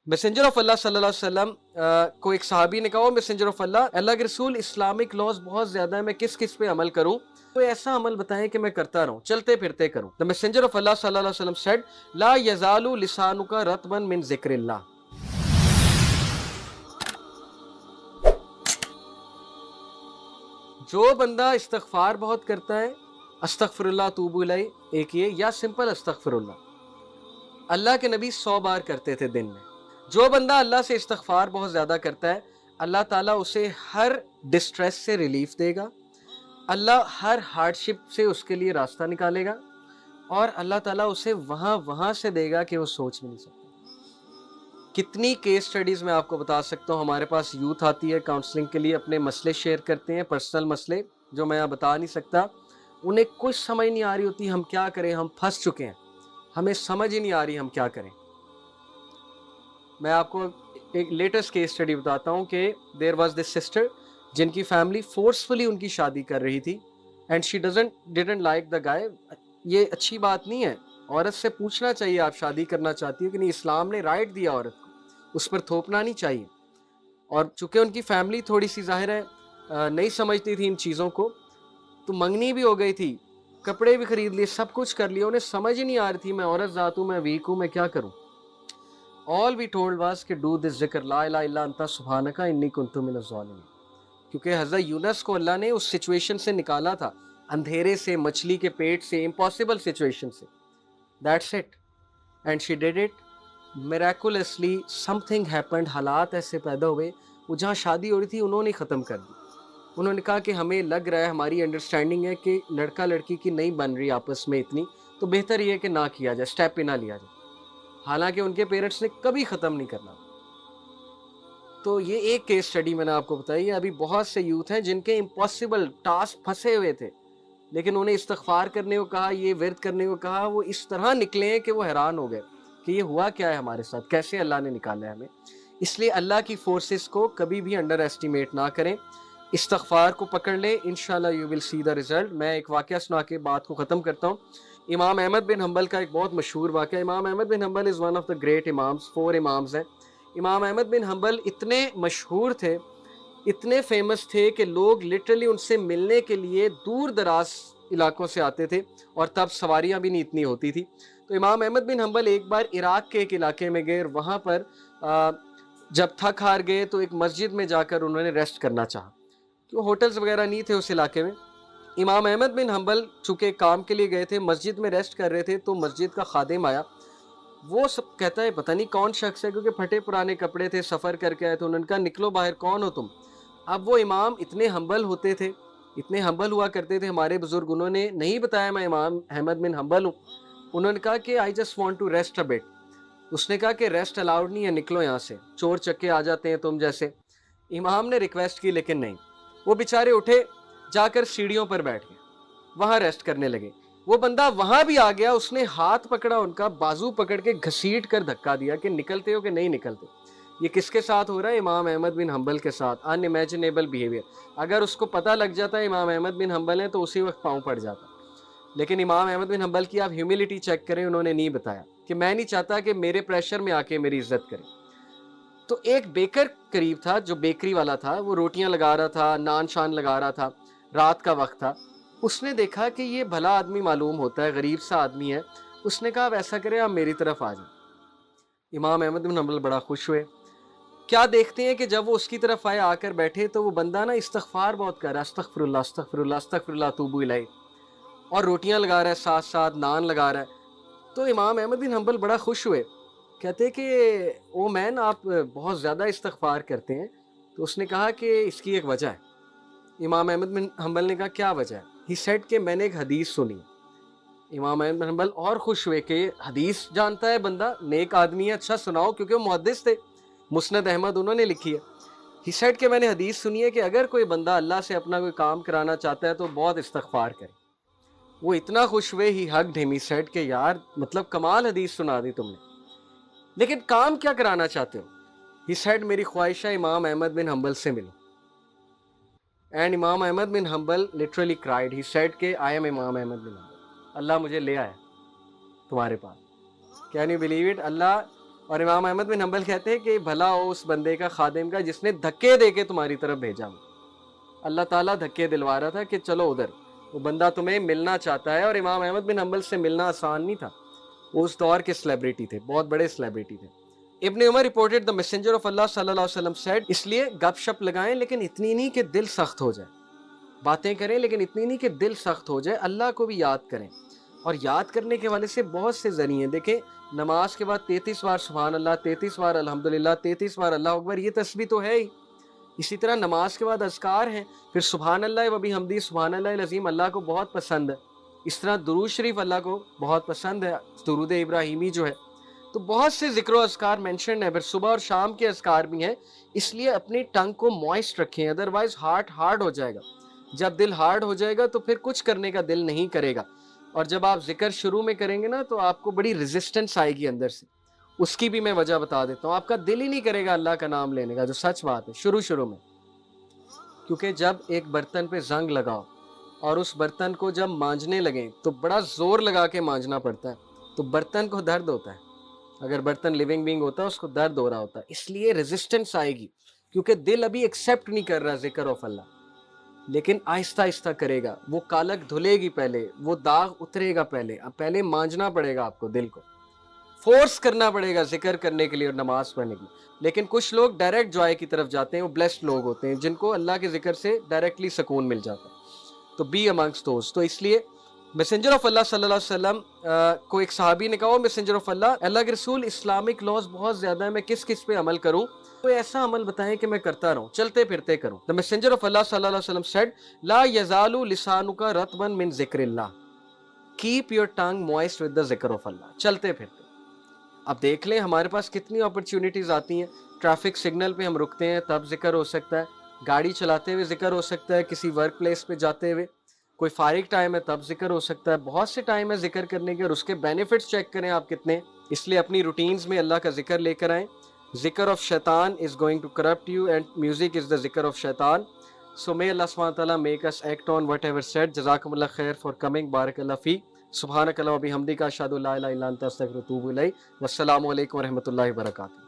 Messenger of अल्लाह सल्लल्लाहु अलैहि वसल्लम को एक सहाबी ने कहा, मैसेंजर ऑफ अल्लाह, अल्लाह के रसूल इस्लामिक लॉज बहुत ज्यादा है, मैं किस किस पे अमल करूं? तो ऐसा अमल बताएं कि मैं करता रहूं, चलते फिरते करूं। द मैसेंजर ऑफ अल्लाह सल्लल्लाहु अलैहि वसल्लम सेड, ला यजालु लिसानुका रतबन मिन जिक्रिल्लाह। जो बंदा इस्तगफार बहुत करता है, अस्तगफिरुल्लाह तूबू इलैह, एक ये, या सिंपल अस्तगफिरुल्लाह, अल्लाह के नबी 100 बार करते थे दिन में। जो बंदा अल्लाह से इस्तगफार बहुत ज़्यादा करता है, अल्लाह ताला उसे हर डिस्ट्रेस से रिलीफ देगा, अल्लाह हर हार्डशिप से उसके लिए रास्ता निकालेगा, और अल्लाह ताला उसे वहाँ से देगा कि वो सोच भी नहीं सकता। कितनी केस स्टडीज़ मैं आपको बता सकता हूँ। हमारे पास यूथ आती है काउंसलिंग के लिए, अपने मसले शेयर करते हैं, पर्सनल मसले जो मैं यहाँ बता नहीं सकता। उन्हें कुछ समझ नहीं आ रही होती हम क्या करें, हम फंस चुके हैं, हमें समझ ही नहीं आ रही हम क्या करें। मैं आपको एक लेटेस्ट केस स्टडी बताता हूँ कि देयर वाज दिस सिस्टर जिनकी फैमिली फोर्सफुली उनकी शादी कर रही थी, and she didn't like the guy. ये अच्छी बात नहीं है, औरत से पूछना चाहिए आप शादी करना चाहती हो कि नहीं। इस्लाम ने राइट दिया औरत को, उस पर थोपना नहीं चाहिए। और चूंकि उनकी फैमिली थोड़ी सी जाहिर है नहीं समझती थी इन चीज़ों को, तो मंगनी भी हो गई थी, कपड़े भी खरीद लिए, सब कुछ कर लिया, उन्हें समझ ही नहीं आ रही थी मैं औरत ज़ात हूँ, मैं वीक हूँ, मैं क्या करूँ। ऑल वी टोल्ड वाज कि डू दिस जिक्र ला इलाहा इल्ला अंता सुब्हानका इन्नी कुन्तु मिनज़ ज़ालिमीन, क्योंकि हज़रत यूनुस को अल्लाह ने उस सिचुएशन से निकाला था, अंधेरे से, मछली के पेट से, इम्पॉसिबल सिचुएशन से। That's it, and she did it मिरेकुलसली। Something happened, हालात ऐसे पैदा हुए, वो जहाँ शादी हो रही थी उन्होंने ख़त्म कर दी। उन्होंने कहा कि हमें लग रहा है, हमारी अंडरस्टैंडिंग है कि लड़का लड़की की नहीं बन रही आपस में इतनी, तो बेहतर ये है कि ना किया जाए, स्टेप पे ना लिया जाए। हालांकि उनके पेरेंट्स ने कभी ख़त्म नहीं करना। तो ये एक केस स्टडी मैंने आपको बताई है। अभी बहुत से यूथ हैं जिनके इम्पॉसिबल टास्क फंसे हुए थे, लेकिन उन्हें इस्तगफार करने को कहा, ये विर्द करने को कहा, वो इस तरह निकले कि वो हैरान हो गए कि ये हुआ क्या है हमारे साथ, कैसे अल्लाह ने निकाला है हमें। इसलिए अल्लाह की फोर्सेस को कभी भी अंडर एस्टिमेट ना करें, इस्तगफार को पकड़ ले, इंशाल्लाह you will see the result. मैं एक वाक़या सुना के बात को ख़त्म करता हूँ। इमाम अहमद बिन हम्बल का एक बहुत मशहूर वाक़या। Imam Ahmad bin Hanbal is one of the great imams, 4 imams हैं। इमाम अहमद बिन हम्बल इतने मशहूर थे, इतने फेमस थे कि लोग लिटरली उनसे मिलने के लिए दूर दराज इलाकों से आते थे, और तब सवारियाँ भी नहीं इतनी होती थी। तो इमाम अहमद बिन हम्बल एक बार इराक़ के एक इलाके में गए, और वहाँ पर जब थक हार गए तो एक मस्जिद में जाकर उन्होंने रेस्ट करना चाहा, तो होटल्स वगैरह नहीं थे उस इलाके में। इमाम अहमद बिन हम्बल चूँकि काम के लिए गए थे, मस्जिद में रेस्ट कर रहे थे, तो मस्जिद का खादिम आया। वो सब कहता है पता नहीं कौन शख्स है, क्योंकि फटे पुराने कपड़े थे, सफ़र करके आए, तो उन्होंने कहा निकलो बाहर, कौन हो तुम। अब वो इमाम इतने हम्बल होते थे, इतने हम्बल हुआ करते थे, हमारे बुजुर्ग, उन्होंने नहीं बताया मैं इमाम अहमद बिन हम्बल हूँ। उन्होंने कहा कि I just want to rest a bit. उसने कहा कि रेस्ट अलाउड नहीं है, निकलो यहाँ से, चोर चक्के आ जाते हैं तुम जैसे। इमाम ने रिक्वेस्ट की, लेकिन नहीं। वो बेचारे उठे, जाकर सीढ़ियों पर बैठ गए, वहाँ रेस्ट करने लगे। वो बंदा वहाँ भी आ गया, उसने हाथ पकड़ा उनका, बाजू पकड़ के घसीट कर धक्का दिया कि निकलते हो कि नहीं निकलते। ये किसके साथ हो रहा है? इमाम अहमद बिन हम्बल के साथ। Unimaginable behaviour. अगर उसको पता लग जाता है इमाम अहमद बिन हम्बल है, तो उसी वक्त पाँव पड़ जाता। लेकिन इमाम अहमद बिन हम्बल की आप ह्यूमिलिटी चेक करें, उन्होंने नहीं बताया कि मैं नहीं चाहता कि मेरे प्रेशर में आके मेरी इज्जत करें। तो एक बेकर करीब था, जो बेकरी वाला था, वो रोटियां लगा रहा था, नान शान लगा रहा था, रात का वक्त था। उसने देखा कि ये भला आदमी मालूम होता है, गरीब सा आदमी है। उसने कहा, आप ऐसा करें, आप मेरी तरफ आ जाए। इमाम अहमद बिन हम्बल बड़ा खुश हुए। क्या देखते हैं कि जब वो उसकी तरफ आए, आकर बैठे, तो वो बंदा ना इस्तगफार बहुत कर रहा है, अस्तगफिरुल्लाह अस्तगफिरुल्लाह अस्तगफिरुल्लाह तूबू इलैह, और रोटियां लगा रहा है, साथ साथ नान लगा रहा है। तो इमाम अहमद बिन हम्बल बड़ा खुश हुए, कहते कि ओ मैन, आप बहुत ज़्यादा इस्तगफार करते हैं। तो उसने कहा कि इसकी एक वजह है। इमाम अहमद बिन हम्बल ने कहा, क्या वजह है? ही सेड कि मैंने एक हदीस सुनी। इमाम अहमद बिन हम्बल और खुश हुए कि हदीस जानता है बंदा, नेक आदमी है, अच्छा सुनाओ, क्योंकि वो मुहद्दिस थे, मुस्नद अहमद उन्होंने लिखी है। ही सेड कि मैंने हदीस सुनी है कि अगर कोई बंदा अल्लाह से अपना कोई काम कराना चाहता है तो बहुत इस्तगफार करे। वो इतना खुश हुए, ही हग्ड हिम, ही सेड कि यार, मतलब कमाल हदीस सुना दी तुमने, लेकिन काम क्या कराना चाहते हो? ही सेड मेरी ख्वाहिश है इमाम अहमद बिन हम्बल से मिलो। And Imam Ahmad bin Hanbal literally cried. He said के आई एम इमाम अहमद बिन हम्बल, अल्लाह मुझे ले आया तुम्हारे पास। Can you believe it? अल्लाह اور امام احمد بن حنبل کہتے ہیں کہ بھلا ہو اس بندے کا خادم کا جس نے دھکے دے کے تمہاری طرف بھیجا. اللہ تعالیٰ دھکے دلوا رہا تھا کہ چلو ادھر, وہ بندہ تمہیں ملنا چاہتا ہے. اور امام احمد بن حنبل سے ملنا آسان نہیں تھا, وہ اس دور کے سیلیبریٹی تھے, بہت بڑے سیلیبریٹی تھے. ابن عمر رپورٹڈ دا میسنجر آف اللہ صلی اللہ علیہ وسلم سیڈ, اس لیے گپ شپ لگائیں لیکن اتنی نہیں کہ دل سخت ہو جائے, باتیں کریں لیکن اتنی نہیں کہ دل سخت ہو جائے, اللہ کو بھی یاد کریں. اور یاد کرنے کے والے سے بہت سے ذریعے ہیں. دیکھیں نماز کے بعد 33 بار سبحان اللہ, 33 بار الحمدللہ, 33 بار اللہ اکبر, یہ تسبیح تو ہے ہی. اسی طرح نماز کے بعد اذکار ہیں, پھر سبحان اللہ و بحمدہ سبحان اللہ العظیم اللہ کو بہت پسند ہے. اس طرح درود شریف اللہ کو بہت پسند ہے, درود ابراہیمی جو ہے. تو بہت سے ذکر و اذکار مینشن ہے. پھر صبح اور شام کے اذکار بھی ہیں, اس لیے اپنی ٹنگ کو موئسٹ رکھیں, ادروائز ہارٹ ہارڈ ہو جائے گا. جب دل ہارڈ ہو جائے گا تو پھر کچھ کرنے کا دل نہیں کرے گا. اور جب آپ ذکر شروع میں کریں گے نا تو آپ کو بڑی ریزسٹنس آئے گی اندر سے. اس کی بھی میں وجہ بتا دیتا ہوں. آپ کا دل ہی نہیں کرے گا اللہ کا نام لینے کا, جو سچ بات ہے شروع میں. کیونکہ جب ایک برتن پہ زنگ لگاؤ اور اس برتن کو جب مانجنے لگیں تو بڑا زور لگا کے مانجنا پڑتا ہے, تو برتن کو درد ہوتا ہے. اگر برتن لیونگ بینگ ہوتا ہے اس کو درد ہو رہا ہوتا ہے, اس لیے ریزسٹنس آئے گی, کیونکہ دل ابھی ایکسیپٹ نہیں کر رہا ذکر آف اللہ. لیکن آہستہ آہستہ کرے گا, وہ کالک دھلے گی پہلے, وہ داغ اترے گا پہلے. اب پہلے مانجنا پڑے گا آپ کو, دل کو فورس کرنا پڑے گا ذکر کرنے کے لیے اور نماز پڑھنے کے لیے. لیکن کچھ لوگ ڈائریکٹ جوائے کی طرف جاتے ہیں, وہ بلیسڈ لوگ ہوتے ہیں جن کو اللہ کے ذکر سے ڈائریکٹلی سکون مل جاتا ہے. تو بی امنگسٹ دوز. تو اس لیے میسنجر آف اللہ صلی اللہ علیہ وسلم کو ایک صحابی نے کہا, میسنجر آف اللہ, اللہ کے رسول اسلامک لاز بہت زیادہ ہیں, میں کس پہ عمل کروں, کوئی ایسا عمل بتائیں کہ میں کرتا رہوں, چلتے پھرتے کروں. The messenger of Allah صلی اللہ علیہ وسلم said, لا یزال لسانک رطبا من ذکر اللہ, keep your tongue moist with the ذکر of اللہ, چلتے پھرتے. اب دیکھ لیں ہمارے پاس کتنی اپرچونٹیز آتی ہیں. ٹریفک سگنل پہ ہم رکتے ہیں تب ذکر ہو سکتا ہے, گاڑی چلاتے ہوئے ذکر ہو سکتا ہے, کسی ورک پلیس پہ جاتے ہوئے, کوئی فارغ ٹائم ہے تب ذکر ہو سکتا ہے. بہت سے ٹائم ہے ذکر کرنے کے, اور اس کے بینیفٹس چیک کریں آپ کتنے. اس لیے اپنی روٹینز میں اللہ کا ذکر لے کر آئیں. ذکر of shaitan is going to corrupt you and music is the zikr of shaitan. So may Allah subhanahu wa ta'ala make us act on whatever said. Jazakumullah khair for coming. Barakallah fi. Subhanakallah wa bihamdika ashhadu an la ilaha illa anta astaghfiruka wa atubu ilayk. Wassalamu alaikum wa rahmatullahi wa barakatuh.